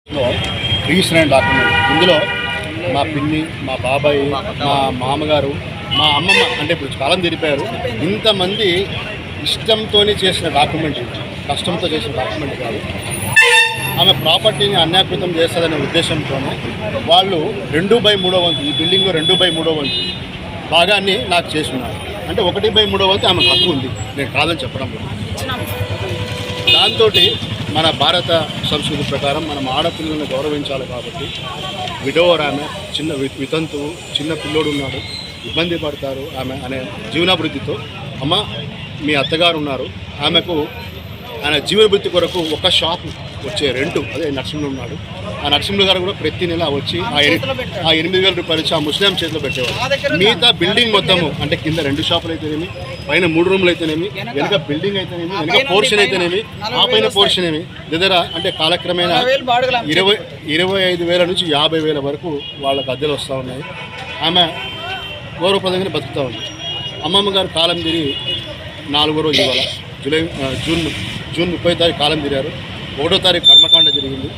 Register document ఇందులో మా పిన్ని, మా బాబాయ్, మా మామగారు, మా అమ్మమ్మ అంటే ఇప్పుడు కాలం తెలిపారు. ఇంతమంది ఇష్టంతోనే చేసిన డాక్యుమెంట్, కష్టంతో చేసిన డాక్యుమెంట్ కాదు. ఆమె ప్రాపర్టీని అన్యాకృతం చేస్తుందనే ఉద్దేశంతోనే వాళ్ళు 2/3 వంతు, ఈ బిల్డింగ్లో 2/3 వంతు భాగాన్ని నాకు చేసి ఉన్నారు. అంటే 1/3 వంతు ఆమె హక్కు ఉంది, నేను కాదని చెప్పడం లేదు. దాంతో మన భారత సంస్కృతి ప్రకారం మనం ఆడపిల్లలను గౌరవించాలి కాబట్టి విడోవర్ ఆమె, చిన్న వితంతువు, చిన్న పిల్లోడు ఉన్నాడు, ఇబ్బంది పడతారు ఆమె అనే జీవనాభివృద్ధితో, అమ్మ మీ అత్తగారు ఉన్నారు, ఆమెకు ఆయన జీవనభృతి కొరకు ఒక షాప్ వచ్చే రెంట్, అదే నరసింహులు ఉన్నాడు, ఆ నరసింహులు గారు కూడా ప్రతి నెల వచ్చి ఆ 8,000 రూపాయలు వచ్చి ఆ ముస్లిం చేతిలో పెట్టేవారు. మిగతా బిల్డింగ్ మొత్తము అంటే కింద 2 షాపులు అయితేనేమి, పైన 3 రూమ్లు అయితేనేమి, వెనుక బిల్డింగ్ అయితేనేమి, వెనుక పోర్షన్ అయితేనేమి, ఆ పైన పోర్షన్ ఏమి దగ్గర అంటే కాలక్రమేణా 25,000 నుంచి 50,000 వరకు వాళ్ళకు అద్దెలు వస్తూ ఉన్నాయి. ఆమె గౌరవప్రదంగానే బతుకుతూ ఉంది. అమ్మమ్మ గారు కాలం తిరిగి 4వ రోజు ఇవాళ జూన్ 30వ తారీఖు కాలం తిరిగారు. 1వ తారీఖు కర్మకాండ జరిగింది.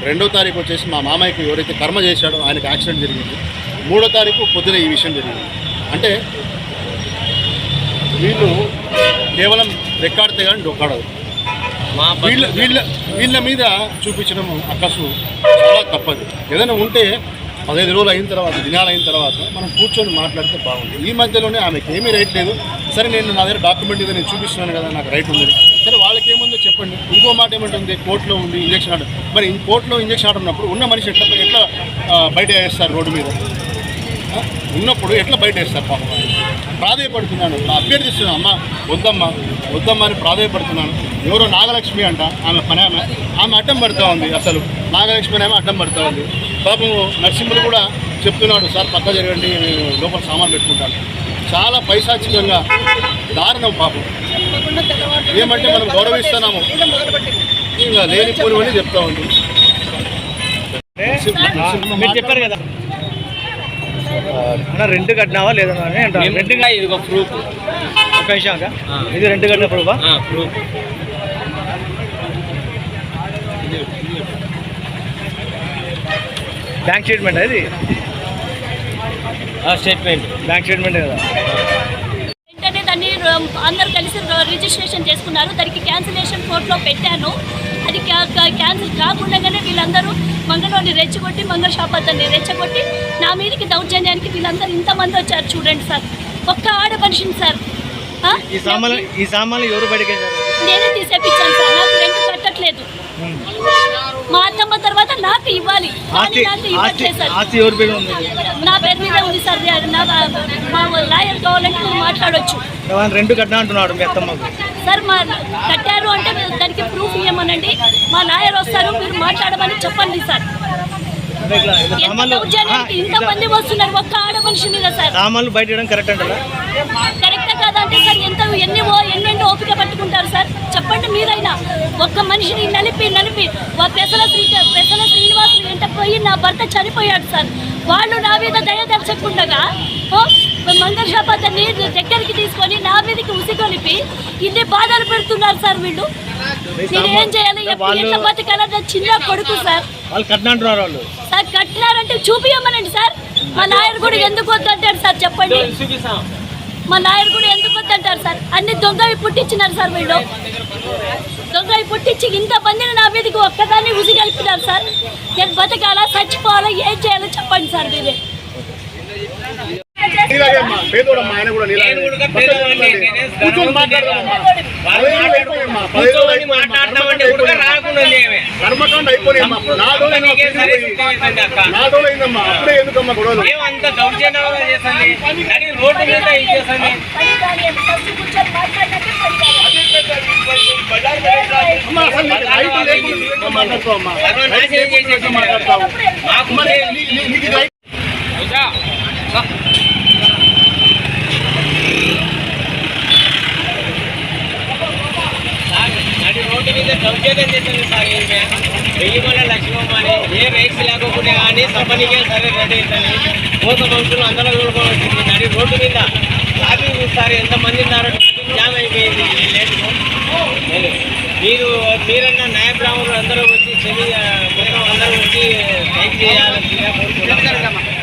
2వ తారీఖు వచ్చేసి మా మామయ్యకు ఎవరైతే కర్మ చేశాడో ఆయనకు యాక్సిడెంట్ జరిగింది. 3వ తారీఖు పొద్దున ఈ విషయం జరిగింది. అంటే వీళ్ళు కేవలం రెక్కాడితే కానీ డొక్కాడదు. వీళ్ళ మీద చూపించడం అక్కసు చాలా తప్పదు. ఏదైనా ఉంటే 15 రోజులు అయిన తర్వాత, దినాలు అయిన తర్వాత మనం కూర్చొని మాట్లాడితే బాగుంటుంది. ఈ మధ్యలోనే ఆమెకి ఏమీ రైట్ లేదు. సరే నేను నా దగ్గర డాక్యుమెంట్ ఇదే నేను చూపిస్తున్నాను కదా, నాకు రైట్ ఉంది. సరే వాళ్ళకి ఏముందో చెప్పండి. ఇంకో మాట ఏమంటుంది, కోర్టులో ఉంది ఇంజక్షన్ ఆర్డర్. మరి కోర్టులో ఇంజక్షన్ ఆర్డర్ ఉన్నప్పుడు ఉన్న మనిషి ఎట్లా బయట వేస్తారు, రోడ్డు మీద ఉన్నప్పుడు ఎట్లా బయట వేస్తారు? పాపం ప్రాధాయపడుతున్నాను, అభ్యర్థిస్తున్నాను, అమ్మ వద్దమ్మా అని ప్రాధాయపడుతున్నాను. ఎవరో నాగలక్ష్మి అంట ఆమె పని, ఆమె అడ్డం పడుతూ ఉంది. అసలు నాగలక్ష్మి ఏమో అడ్డం పడుతూ ఉంది. పాపం నరసింహులు కూడా చెప్తున్నాడు, సార్ పక్క జరగండి, లోపల సామాన్ పెట్టుకుంటాను. చాలా పైశాచికంగా దారుణం పాపం. ఏమంటే మనం గౌరవిస్తున్నాము, ఇంకా లేనిపోనివని చెప్తా ఉంది. చెప్పారు కదా రెంట్ కట్టినావా లేదా రెంట్గా ఇది ఒక ప్రూఫ్, ఒక విషయంగా ఇది రెంట్ కట్టిన ప్రూఫా? ప్రూఫ్ బ్యాంక్ స్టేట్మెంట్, అది స్టేట్మెంట్, బ్యాంక్ స్టేట్మెంట్ కదా. వెంటనే దాన్ని అందరు కలిసి రిజిస్ట్రేషన్ చేసుకున్నారు. దానికి క్యాన్సిలేషన్ కోర్టులో పెట్టాను. అది క్యాన్సిల్ కాకుండానే వీళ్ళందరూ మంగళవారిని రెచ్చగొట్టి, మంగళ షాప్ అతన్ని రెచ్చగొట్టి నా మీదకి దౌర్జన్యానికి వీళ్ళందరూ ఇంతమంది వచ్చారు. చూడండి సార్, ఒక్క ఆడ మనిషిని సార్. ఈ సామాన్లు ఎవరు బయటకి నేనే తీసేపించాను సార్. నాకు రెంట్ కట్టట్లేదు. మా అత్తమ్మ తర్వాత నాకు ఇవ్వాలి, నాకు ఇవ్వట్లేదు సార్. నా పేరు మీద ఉంది సార్. మా లాయర్ కావాలంటే మీరు మాట్లాడవచ్చు. రెంట్ కట్టినా అంటున్నాడు మీ అత్తమ్మకు సార్. మా కట్టారు అంటే దానికి ప్రూఫ్ ఇవ్వమనండి. మా లాయర్ వస్తారు, మీరు మాట్లాడమని చెప్పండి సార్. ఇంతమంది వస్తున్నారు ఒక్క ఆడ మనిషి మీద సార్. సామాన్లు బయట కరెక్ట్ అంటారా? కరెక్టే కాదంటే సార్ ఎన్నెన్నో ఓపిక పట్టుకుంటారు సార్. చెప్పండి మీరైనా. ఒక్క మనిషిని నలిపి పెసల శ్రీనివాసులు వెంట పోయి నా భర్త చనిపోయాడు సార్. వాళ్ళు నా మీద దయదర్చకుండగా మంగళ షాప్ అతన్ని దగ్గరికి తీసుకొని నా మీదకి ఉసిగొలిపి ఇన్ని బాధలు పెడుతున్నారు సార్ వీళ్ళు. నేను ఏం చేయాలి? ఎట్లా బతకాలన్న చిన్న కొడుకు సార్. సార్ కట్టినారంటే చూపియమనండి సార్. మా లాయర్ కూడా ఎందుకు వద్దంటారు సార్ చెప్పండి. మా లాయర్ కూడా ఎందుకు వద్దంటారు సార్. అన్ని దొంగవి పుట్టించినారు సార్ వీళ్ళు. దొంగవి పుట్టించి ఇంతమందిని నా మీదకి ఒక్కదాన్ని ఉసిగలిపినారు సార్. నేను బతకాలా, చచ్చిపోవాలా, ఏం చేయాలో చెప్పండి సార్ మీరే. ఆయన కూడా కర్మకాండ అయిపోయినమ్మా. అప్పుడే ఎందుకమ్మా గొడవలు? రోడ్డు మీద దౌర్జన్యం చేసింది సార్. వెయ్యిమల లక్ష్మమ్మ అని ఏ రైట్స్ లేకపోతే కానీ సంపనికే సరే రెడీ అవుతుంది. కోత మనుషులు అందరూ చూడుకోవాల్సింది. నడి రోడ్డు మీద ట్రాఫిక్ చూస్తారు, ఎంతమంది ఉన్నారో. ట్రాఫిక్ జామ్ అయిపోయింది. మీరన్నా న్యాయ బ్రాహ్మణులు అందరూ వచ్చి చెవి లైక్ చేయాలని కోరుతున్నాం.